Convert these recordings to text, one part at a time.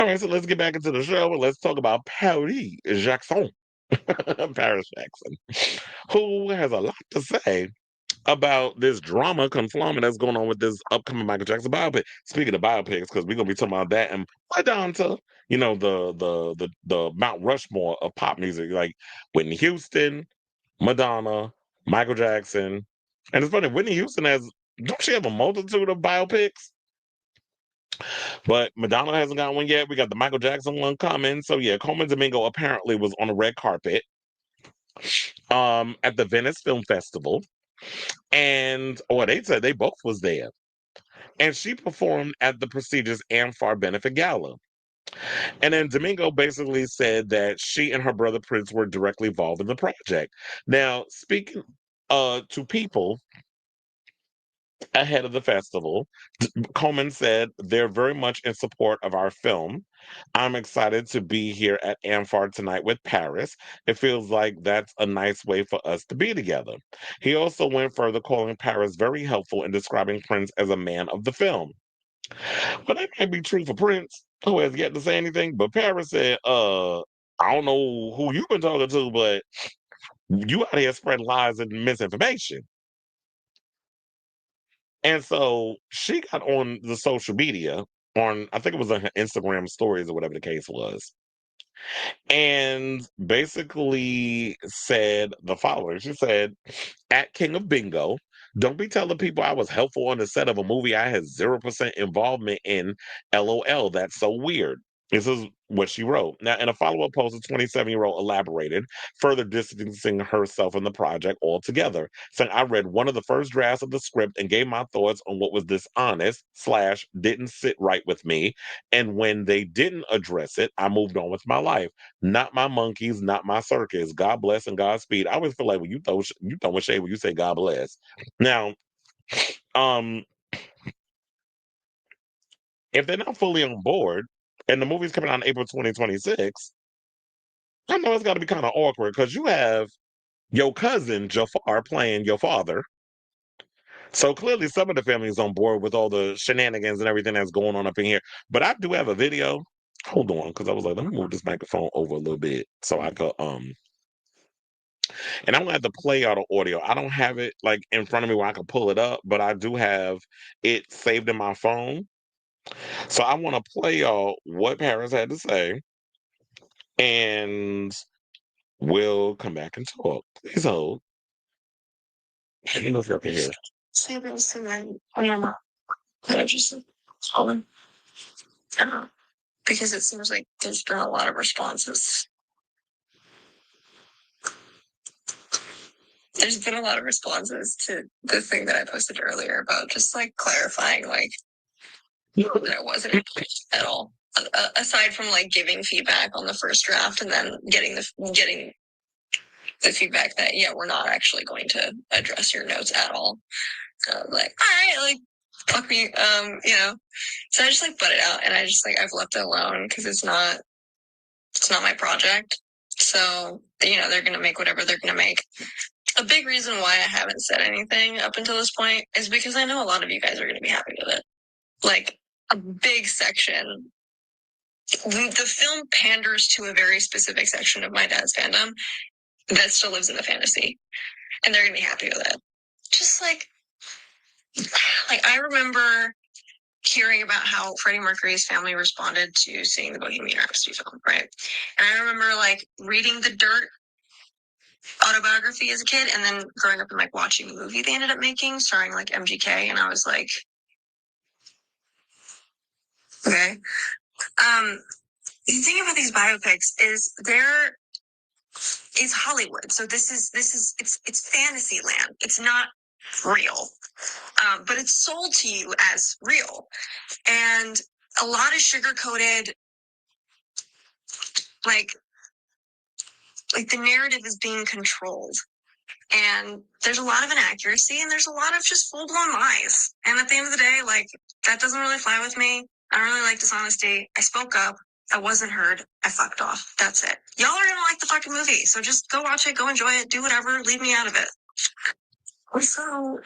All right, so let's get back into the show and let's talk about Paris Jackson. Paris Jackson, who has a lot to say about this drama confluence that's going on with this upcoming Michael Jackson biopic. Speaking of biopics, because we're gonna be talking about that and Madonna, the Mount Rushmore of pop music, like Whitney Houston, Madonna, Michael Jackson, and it's funny. Whitney Houston has don't she have a multitude of biopics? But Madonna hasn't got one yet. We got the Michael Jackson one coming. So yeah, Colman Domingo apparently was on a red carpet at the Venice Film Festival. And they said they both was there. And she performed at the prestigious Amfar Benefit Gala. And then Domingo basically said that she and her brother Prince were directly involved in the project. Now, speaking to people ahead of the festival, Coleman said they're very much in support of our film. I'm excited to be here at Amphar tonight with Paris. It feels like that's a nice way for us to be together. He also went further, calling Paris very helpful in describing Prince as a man of the film. But that might be true for Prince, who has yet to say anything. But Paris said, I don't know who you've been talking to, but you out here spreading lies and misinformation. And so she got on the social media on, I think it was on her Instagram stories or whatever the case was, and basically said the following. She said, at King of Bingo, don't be telling people I was helpful on the set of a movie I had 0% involvement in. LOL, that's so weird. This is what she wrote. Now, in a follow up post, the 27-year-old elaborated, further distancing herself from the project altogether, saying, I read one of the first drafts of the script and gave my thoughts on what was dishonest / didn't sit right with me. And when they didn't address it, I moved on with my life. Not my monkeys, not my circus. God bless and Godspeed. I always feel like when you throw a shade when you say God bless. Now, um, if they're not fully on board and the movie's coming out in April 2026, I know it's got to be kind of awkward because you have your cousin Jafar playing your father. So clearly, some of the family is on board with all the shenanigans and everything that's going on up in here. But I do have a video. Hold on, because I was like, let me move this microphone over a little bit so I could and I'm gonna have to play out the audio. I don't have it like in front of me where I can pull it up, but I do have it saved in my phone. So I want to play y'all what Paris had to say, and we'll come back and talk. Please hold. I don't know if y'all can hear. Say this and then on your mom. I just calling. Because it seems like there's been a lot of responses. There's been a lot of responses to the thing that I posted earlier about just like clarifying, like that it wasn't at all. Aside from like giving feedback on the first draft and then getting the feedback that we're not actually going to address your notes at all. Like, all right, like fuck me, So I just like put it out, and I just like I've left it alone because it's not my project. So they're gonna make whatever they're gonna make. A big reason why I haven't said anything up until this point is because I know a lot of you guys are gonna be happy with it. Like a big section. The film panders to a very specific section of my dad's fandom that still lives in the fantasy, and they're gonna be happy with it. Just like I remember hearing about how Freddie Mercury's family responded to seeing the Bohemian Rhapsody film, right? And I remember like reading the Dirt autobiography as a kid, and then growing up and like watching the movie they ended up making, starring like MGK, and I was like, okay. The thing about these biopics is it's Hollywood, so this is it's fantasy land. It's not real, but it's sold to you as real, and a lot of sugar coated, like the narrative is being controlled, and there's a lot of inaccuracy, and there's a lot of just full blown lies. And at the end of the day, like that doesn't really fly with me. I don't really like dishonesty. I spoke up. I wasn't heard. I fucked off. That's it. Y'all are gonna like the fucking movie, so just go watch it, go enjoy it, do whatever, leave me out of it. So,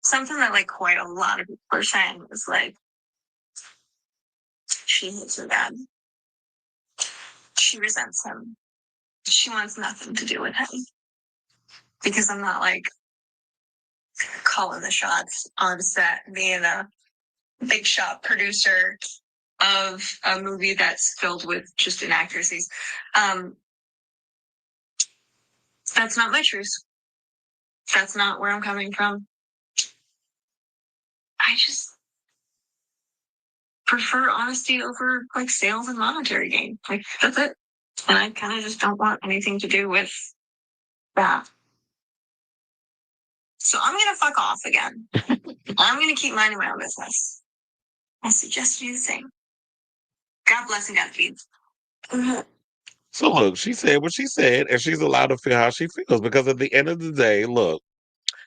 something that like quite a lot of people are saying is like, she hates her dad. She resents him. She wants nothing to do with him. Because I'm not like calling the shots on set, being a big shot producer of a movie that's filled with just inaccuracies. That's not my truth. That's not where I'm coming from. I just prefer honesty over like sales and monetary gain. Like that's it. And I kind of just don't want anything to do with that. So I'm gonna fuck off again. I'm gonna keep minding my own business. I suggest you the same. God bless and God feeds. So look, she said what she said, and she's allowed to feel how she feels because at the end of the day, look,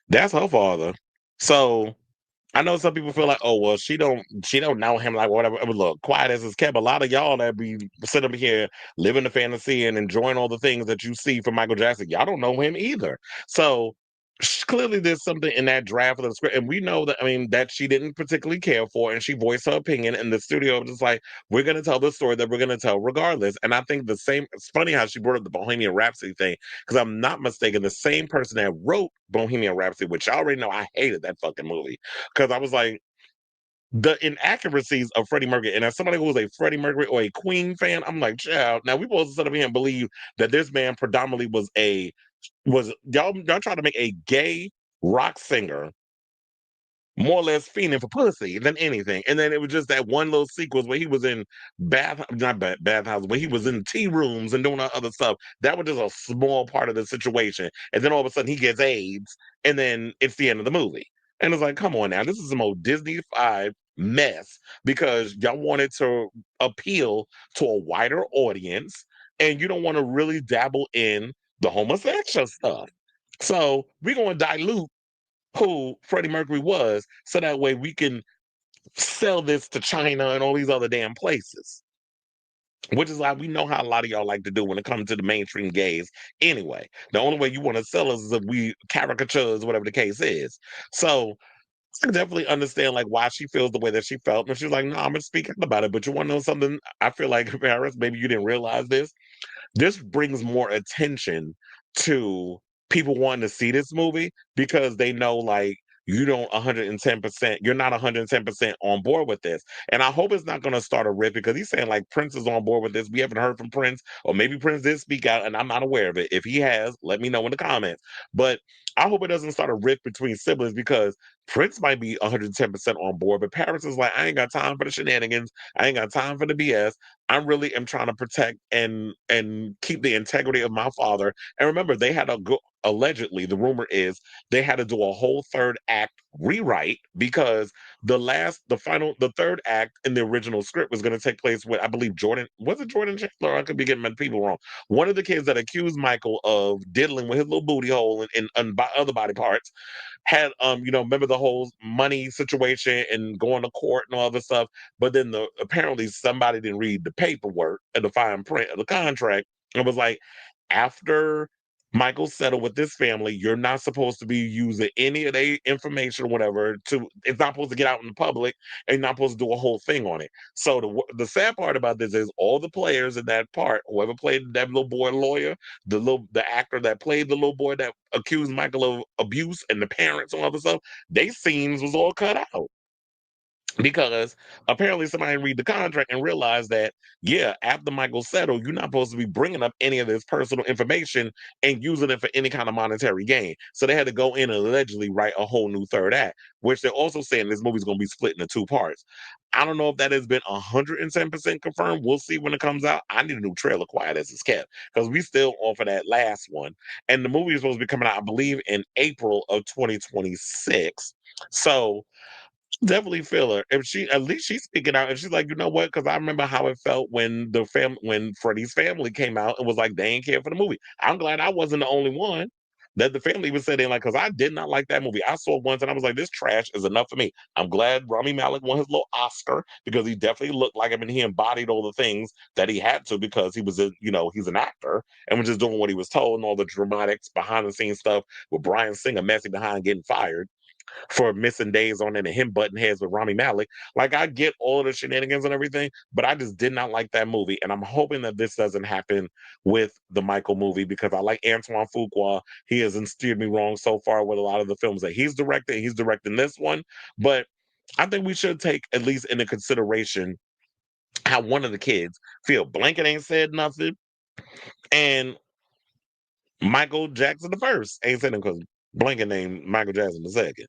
that's her father. So I know some people feel like, oh well, she don't know him like whatever. But look, quiet as it's kept. A lot of y'all that be sitting up here living the fantasy and enjoying all the things that you see from Michael Jackson, y'all don't know him either. So clearly there's something in that draft of the script, and we know that, I mean, that she didn't particularly care for, and she voiced her opinion, and the studio was just like, we're going to tell the story that we're going to tell regardless. And I think the same, it's funny how she brought up the Bohemian Rhapsody thing, because I'm not mistaken, the same person that wrote Bohemian Rhapsody, which I already know I hated that fucking movie, because I was like, the inaccuracies of Freddie Mercury, and as somebody who was a Freddie Mercury or a Queen fan, I'm like, child, now we supposed to sit up here and believe that this man predominantly was y'all trying to make a gay rock singer more or less fiending for pussy than anything. And then it was just that one little sequence where he was in bathhouse, where he was in tea rooms and doing other stuff. That was just a small part of the situation. And then all of a sudden he gets AIDS, and then it's the end of the movie. And it's like, come on now, this is the most Disney-fied mess because y'all wanted to appeal to a wider audience, and you don't want to really dabble in the homosexual stuff. So we're going to dilute who Freddie Mercury was, so that way we can sell this to China and all these other damn places. Which is like we know how a lot of y'all like to do when it comes to the mainstream gays. Anyway, the only way you want to sell us is if we caricatures, whatever the case is. So I definitely understand like why she feels the way that she felt, and she's like, "No, I'm gonna speak up about it." But you want to know something? I feel like Paris, maybe you didn't realize this. This brings more attention to people wanting to see this movie because they know like you don't 110%, you're not 110% on board with this. And I hope it's not going to start a rift because he's saying like Prince is on board with this. We haven't heard from Prince, or maybe Prince did speak out and I'm not aware of it. If he has, let me know in the comments. But I hope it doesn't start a rift between siblings because Prince might be 110% on board, but Paris is like, I ain't got time for the shenanigans. I ain't got time for the BS. I really am trying to protect and keep the integrity of my father. And remember, they had a go allegedly, the rumor is they had to do a whole third act rewrite because the third act in the original script was going to take place with, I believe, Jordan Chandler? I could be getting my people wrong. One of the kids that accused Michael of diddling with his little booty hole and other body parts had remember the whole money situation and going to court and all this stuff. But then apparently somebody didn't read the paperwork and the fine print of the contract and was like, after Michael settled with this family, you're not supposed to be using any of their information or whatever. It's not supposed to get out in the public, and you're not supposed to do a whole thing on it. So the sad part about this is all the players in that part, whoever played that little boy lawyer, the actor that played the little boy that accused Michael of abuse, and the parents and all this stuff, they scenes was all cut out because apparently somebody read the contract and realized that, yeah, after Michael settled, you're not supposed to be bringing up any of this personal information and using it for any kind of monetary gain. So they had to go in and allegedly write a whole new third act, which they're also saying this movie's going to be split into two parts. I don't know if that has been 110% confirmed. We'll see when it comes out. I need a new trailer, quiet as it's kept, because we still on for that last one. And the movie is supposed to be coming out, I believe, in April of 2026. So definitely feel her. If she, at least she's speaking out, and she's like, you know what? Because I remember how it felt when Freddie's family came out and was like, they ain't care for the movie. I'm glad I wasn't the only one that the family was saying like, because I did not like that movie. I saw it once and I was like, this trash is enough for me. I'm glad Rami Malek won his little Oscar because he definitely looked like him and he embodied all the things that he had to because he was he's an actor and was just doing what he was told and all the dramatics behind the scenes stuff with Brian Singer messing behind getting fired. for missing days on it and him butting heads with Rami Malek. Like, I get all of the shenanigans and everything, but I just did not like that movie. And I'm hoping that this doesn't happen with the Michael movie, because I like Antoine Fuqua. He hasn't steered me wrong so far with a lot of the films that he's directed. He's directing this one. But I think we should take at least into consideration how one of the kids feel. Blanket ain't said nothing, and Michael Jackson the first ain't said nothing, because Blanket named Michael Jackson the second.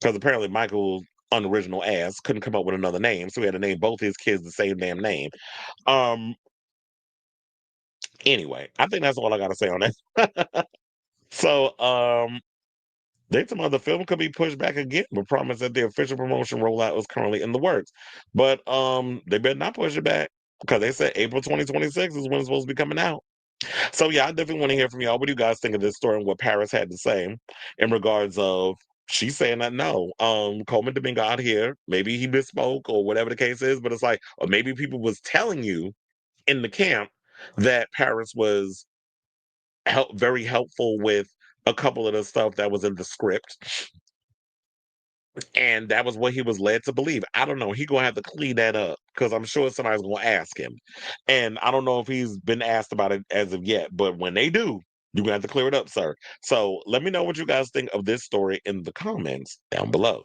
Because apparently Michael's unoriginal ass couldn't come up with another name, so he had to name both his kids the same damn name. Um. Anyway, I think that's all I got to say on that. So, they some other film could be pushed back again, but promise that the official promotion rollout is currently in the works. But they better not push it back, because they said April 2026 is when it's supposed to be coming out. So yeah, I definitely want to hear from y'all. What do you guys think of this story and what Paris had to say in regards of she's saying that no, Coleman Domingo out here, maybe he misspoke or whatever the case is, but it's like, or maybe people was telling you in the camp that Paris was very helpful with a couple of the stuff that was in the script, and that was what he was led to believe. I don't know. He gonna have to clean that up, because I'm sure somebody's gonna ask him, and I don't know if he's been asked about it as of yet. But when they do, you're gonna have to clear it up, sir. So let me know what you guys think of this story in the comments down below.